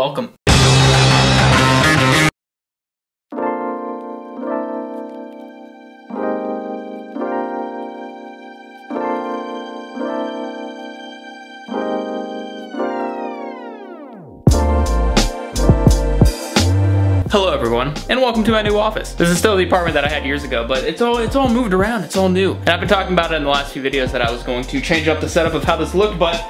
welcome. Hello everyone, and welcome to my new office. This is still the apartment that I had years ago, but it's all moved around, it's all new. And I've been talking about it in the last few videos that I was going to change up the setup of how this looked, but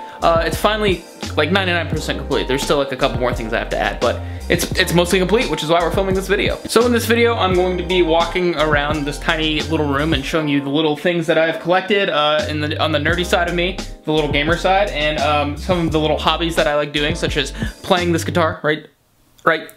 it's finally like 99% complete. There's still like a couple more things I have to add, but it's mostly complete, which is why we're filming this video. So in this video, I'm going to be walking around this tiny little room and showing you the little things that I've collected on the nerdy side of me, the little gamer side, and some of the little hobbies that I like doing, such as playing this guitar right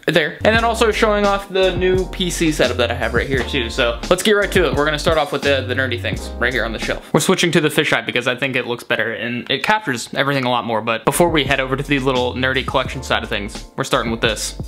there. And then also showing off the new PC setup that I have right here too. So let's get right to it. We're gonna start off with the nerdy things right here on the shelf. We're switching to the fisheye because I think it looks better and it captures everything a lot more. But before we head over to the little nerdy collection side of things, we're starting with this.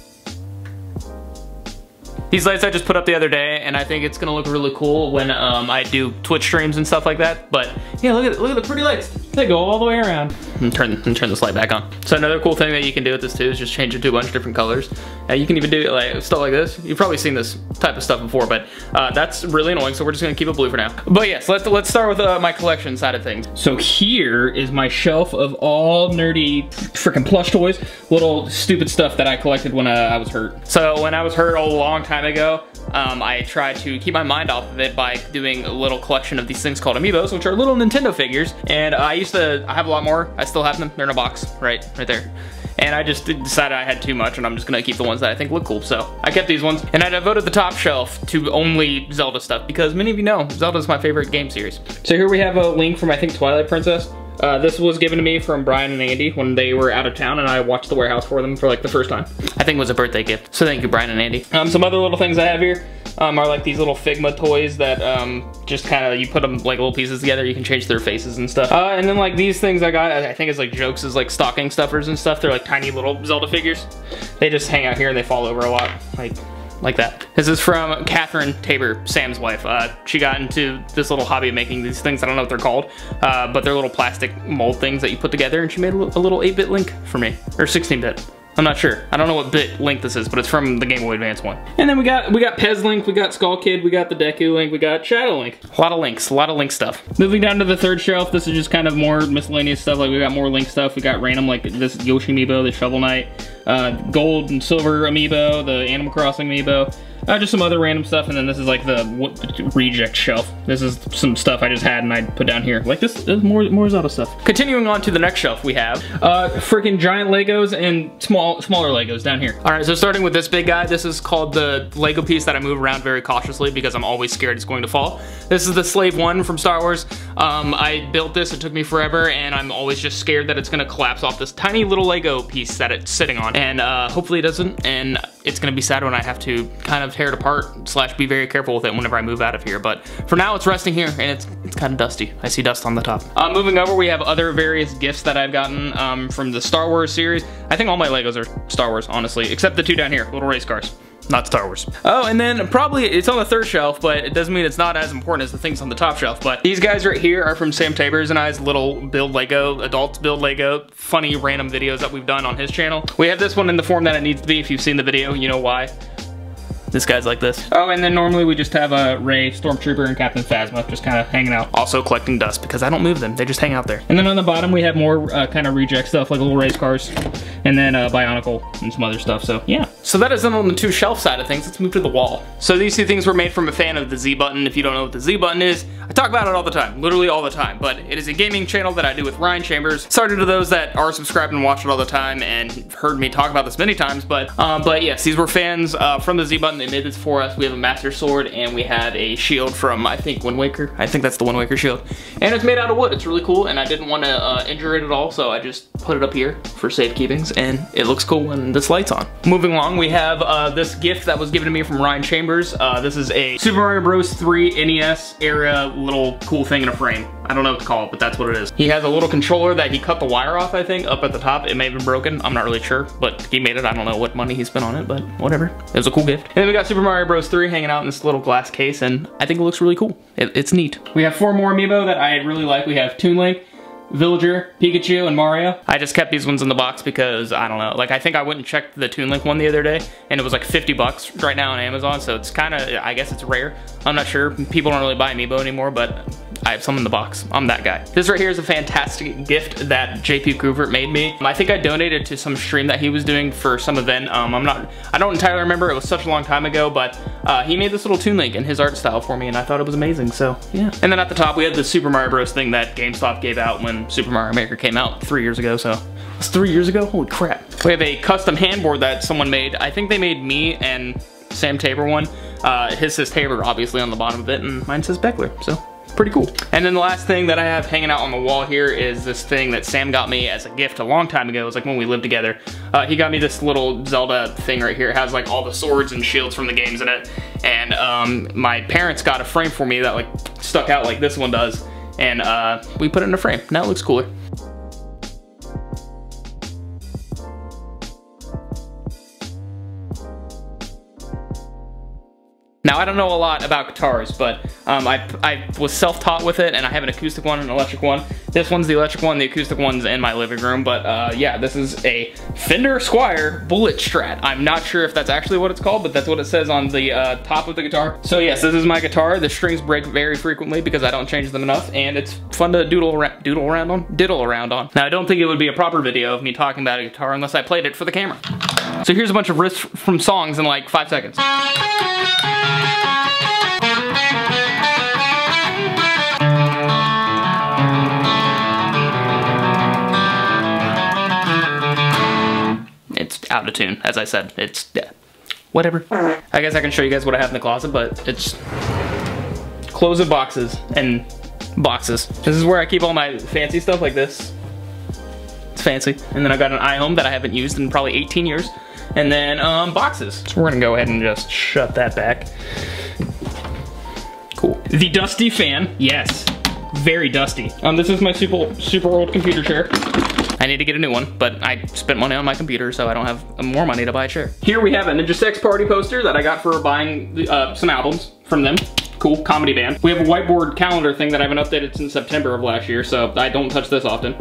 These lights I just put up the other day, and I think it's gonna look really cool when I do Twitch streams and stuff like that. But yeah, look at the pretty lights. They go all the way around. And turn this light back on. So another cool thing that you can do with this too is just change it to a bunch of different colors. You can even do like stuff like this. You've probably seen this type of stuff before, but that's really annoying. So we're just gonna keep it blue for now. But yes, let's start with my collection side of things. So here is my shelf of all nerdy freaking plush toys, little stupid stuff that I collected when I was hurt. So when I was hurt a long time ago, I tried to keep my mind off of it by doing a little collection of these things called amiibos, which are little Nintendo figures. And I have a lot more. I still have them. They're in a box right there. And I just decided I had too much and I'm just gonna keep the ones that I think look cool. So I kept these ones and I devoted the top shelf to only Zelda stuff because many of you know Zelda's my favorite game series. So here we have a Link from I think Twilight Princess. This was given to me from Brian and Andy when they were out of town and I watched the warehouse for them for like the first time. I think it was a birthday gift. So thank you, Brian and Andy. Some other little things I have here are like these little Figma toys that just kind of, you put them like little pieces together, you can change their faces and stuff. And then like these things I got, I think it's like Jokes is like stocking stuffers and stuff. They're like tiny little Zelda figures. They just hang out here and they fall over a lot. Like that. This is from Catherine Tabor, Sam's wife. She got into this little hobby of making these things. I don't know what they're called, but they're little plastic mold things that you put together, and she made a little 8-bit Link for me, or 16-bit. I'm not sure. I don't know what bit Link this is, but it's from the Game Boy Advance one. And then we got Pez Link, we got Skull Kid, we got the Deku Link, we got Shadow Link. A lot of Link stuff. Moving down to the third shelf, this is just kind of more miscellaneous stuff. Like we got more Link stuff. We got random like this Yoshi amiibo, the Shovel Knight, gold and silver amiibo, the Animal Crossing amiibo. Just some other random stuff, and then this is like the reject shelf. This is some stuff I just had and I put down here. Like this is more Zelda stuff. Continuing on to the next shelf, we have freaking giant Legos and smaller Legos down here. All right, so starting with this big guy, this is called the Lego piece that I move around very cautiously because I'm always scared it's going to fall. This is the Slave 1 from Star Wars. I built this, it took me forever, and I'm always just scared that it's gonna collapse off this tiny little Lego piece that it's sitting on. And hopefully it doesn't, and it's gonna be sad when I have to kind of tear it apart / be very careful with it whenever I move out of here. But for now it's resting here and it's kind of dusty. I see dust on the top. Moving over, we have other various gifts that I've gotten from the Star Wars series. I think all my Legos are Star Wars, honestly, except the two down here, little race cars. Not Star Wars. Oh, and then probably it's on the third shelf, but it doesn't mean it's not as important as the things on the top shelf. But these guys right here are from Sam Tabor's and I's little build Lego, adults build Lego, funny random videos that we've done on his channel. We have this one in the form that it needs to be. If you've seen the video, you know why. This guy's like this. Oh, and then normally we just have Rey, Stormtrooper, and Captain Phasma just kind of hanging out. Also collecting dust because I don't move them. They just hang out there. And then on the bottom we have more kind of reject stuff like little race cars. And then Bionicle and some other stuff, so yeah. So that is on the two shelf side of things. Let's move to the wall. So these two things were made from a fan of the Z button. If you don't know what the Z button is, I talk about it all the time, literally all the time, but it is a gaming channel that I do with Ryan Chambers. Sorry to those that are subscribed and watch it all the time and heard me talk about this many times, but yes, these were fans from the Z button. They made this for us. We have a Master Sword and we have a shield from, I think, Wind Waker. I think that's the Wind Waker shield. And it's made out of wood. It's really cool, and I didn't want to injure it at all, so I just put it up here for safekeepings, and it looks cool when this light's on. Moving along, we have this gift that was given to me from Ryan Chambers. This is a Super Mario Bros. 3 NES era little cool thing in a frame. I don't know what to call it, but that's what it is. He has a little controller that he cut the wire off, I think, up at the top. It may have been broken. I'm not really sure, but he made it. I don't know what money he spent on it, but whatever. It was a cool gift. And then we got Super Mario Bros. 3 hanging out in this little glass case, and I think it looks really cool. It's neat. We have 4 more amiibo that I really like. We have Toon Link, Villager, Pikachu, and Mario. I just kept these ones in the box because, I don't know, like I think I went and checked the Toon Link one the other day and it was like 50 bucks right now on Amazon, so it's kind of, I guess it's rare. I'm not sure, people don't really buy Amiibo anymore, but I have some in the box. I'm that guy. This right here is a fantastic gift that JP Groovert made me. I think I donated to some stream that he was doing for some event. I don't entirely remember, it was such a long time ago, but he made this little Toon Link in his art style for me and I thought it was amazing, so yeah. And then at the top we had the Super Mario Bros. Thing that GameStop gave out when Super Mario Maker came out 3 years ago, so it's 3 years ago? Holy crap. We have a custom handboard that someone made. I think they made me and Sam Tabor one. His says Tabor obviously on the bottom of it and mine says Bechler, so pretty cool. And then the last thing that I have hanging out on the wall here is this thing that Sam got me as a gift a long time ago. It was like when we lived together. He got me this little Zelda thing right here. It has like all the swords and shields from the games in it. And my parents got a frame for me that like stuck out like this one does. And we put it in a frame. Now it looks cooler. Now, I don't know a lot about guitars, but I was self-taught with it, and I have an acoustic one and an electric one. This one's the electric one, the acoustic one's in my living room, but yeah, this is a Fender Squier Bullet Strat. I'm not sure if that's actually what it's called, but that's what it says on the top of the guitar. So yes, this is my guitar. The strings break very frequently because I don't change them enough, and it's fun to diddle around on. Now, I don't think it would be a proper video of me talking about a guitar unless I played it for the camera. So here's a bunch of riffs from songs in like 5 seconds. It's out of tune, as I said. It's, yeah, whatever. I guess I can show you guys what I have in the closet, but it's clothes and boxes and boxes. This is where I keep all my fancy stuff like this. It's fancy. And then I got an iHome that I haven't used in probably 18 years. And then boxes. So we're gonna go ahead and just shut that back. Cool. The dusty fan, yes, very dusty. This is my super old computer chair. I need to get a new one, but I spent money on my computer, so I don't have more money to buy a chair. Here we have a Ninja Sex Party poster that I got for buying some albums from them. Cool, comedy band. We have a whiteboard calendar thing that I haven't updated since September of last year, so I don't touch this often.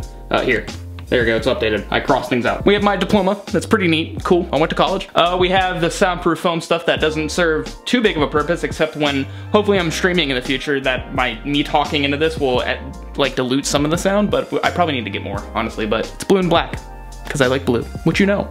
Here. There we go, it's updated. I crossed things out. We have my diploma, that's pretty neat, cool, I went to college. We have the soundproof foam stuff that doesn't serve too big of a purpose, except when, hopefully I'm streaming in the future, that me talking into this will like dilute some of the sound, but I probably need to get more, honestly, but it's blue and black, because I like blue, which you know.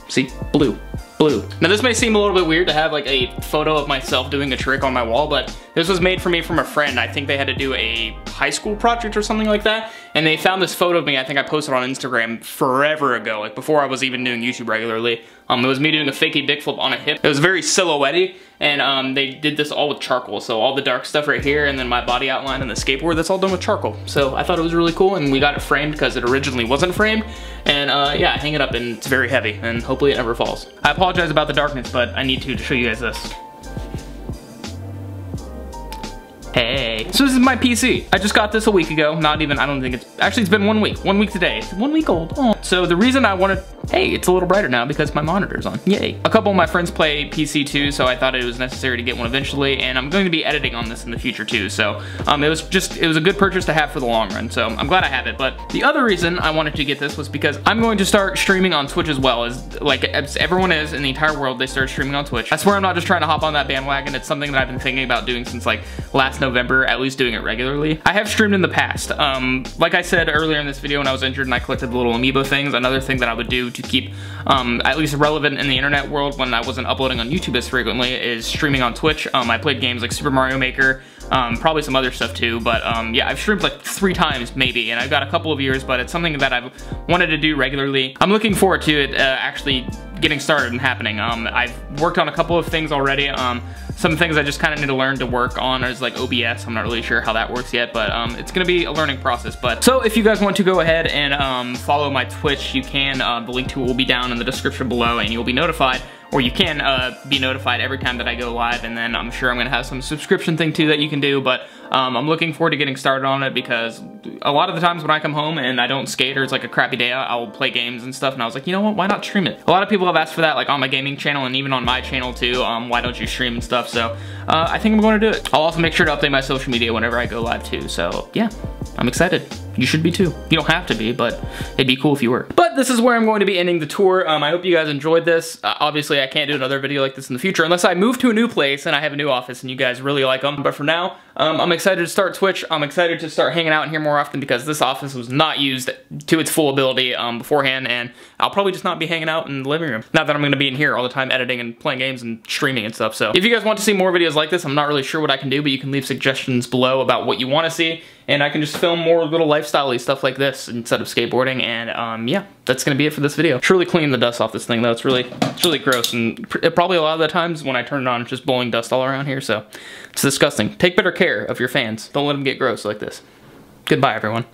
See, blue. Blue. Now this may seem a little bit weird to have like a photo of myself doing a trick on my wall, but this was made for me from a friend. I think they had to do a high school project or something like that, and they found this photo of me. I think I posted on Instagram forever ago, like before I was even doing YouTube regularly. It was me doing a fakey dick flip on a hip. It was very silhouette-y, and they did this all with charcoal. So all the dark stuff right here, and then my body outline and the skateboard, that's all done with charcoal. So I thought it was really cool, and we got it framed because it originally wasn't framed. And yeah, I hang it up and it's very heavy, and hopefully it never falls. I apologize about the darkness, but I need to show you guys this. Hey. So this is my PC. I just got this a week ago. Not even, I don't think it's, actually it's been 1 week. 1 week today. It's 1 week old. Oh. So the reason I wanted, hey, it's a little brighter now because my monitor's on. Yay. A couple of my friends play PC too, so I thought it was necessary to get one eventually, and I'm going to be editing on this in the future too. So it was a good purchase to have for the long run. So I'm glad I have it. But the other reason I wanted to get this was because I'm going to start streaming on Twitch as well, as everyone is in the entire world. They start streaming on Twitch. I swear I'm not just trying to hop on that bandwagon. It's something that I've been thinking about doing since like last November, at least doing it regularly. I have streamed in the past. Like I said earlier in this video when I was injured and I collected the little amiibo things, another thing that I would do to keep at least relevant in the internet world when I wasn't uploading on YouTube as frequently is streaming on Twitch. I played games like Super Mario Maker, probably some other stuff too, but yeah, I've streamed like 3 times maybe, and I've got a couple of viewers, but it's something that I've wanted to do regularly. I'm looking forward to it actually getting started and happening. I've worked on a couple of things already. Some things I just kind of need to learn to work on is like OBS. I'm not really sure how that works yet, but it's gonna be a learning process. But so if you guys want to go ahead and follow my Twitch, you can. The link to it will be down in the description below, and you'll be notified, or you can be notified every time that I go live. And then I'm sure I'm gonna have some subscription thing too that you can do. But I'm looking forward to getting started on it because a lot of the times when I come home and I don't skate or it's like a crappy day, I'll play games and stuff, and I was like, you know what, why not stream it? A lot of people have asked for that, like on my gaming channel and even on my channel too. Why don't you stream and stuff? So I think I'm going to do it. I'll also make sure to update my social media whenever I go live too. So yeah, I'm excited. you should be too. You don't have to be, but it'd be cool if you were. But this is where I'm going to be ending the tour. I hope you guys enjoyed this. Obviously, I can't do another video like this in the future unless I move to a new place and I have a new office and you guys really like them. But for now, I'm excited to start Twitch. I'm excited to start hanging out in here more often because this office was not used to its full ability beforehand, and I'll probably just not be hanging out in the living room. Not that I'm going to be in here all the time editing and playing games and streaming and stuff. So if you guys want to see more videos like this, I'm not really sure what I can do, but you can leave suggestions below about what you want to see, and I can just film more little lifestyle-y stuff like this instead of skateboarding. And yeah, that's gonna be it for this video. Truly cleaning the dust off this thing though. It's really gross, and probably a lot of the times when I turn it on, it's just blowing dust all around here, so it's disgusting. Take better care of your fans. Don't let them get gross like this. Goodbye, everyone.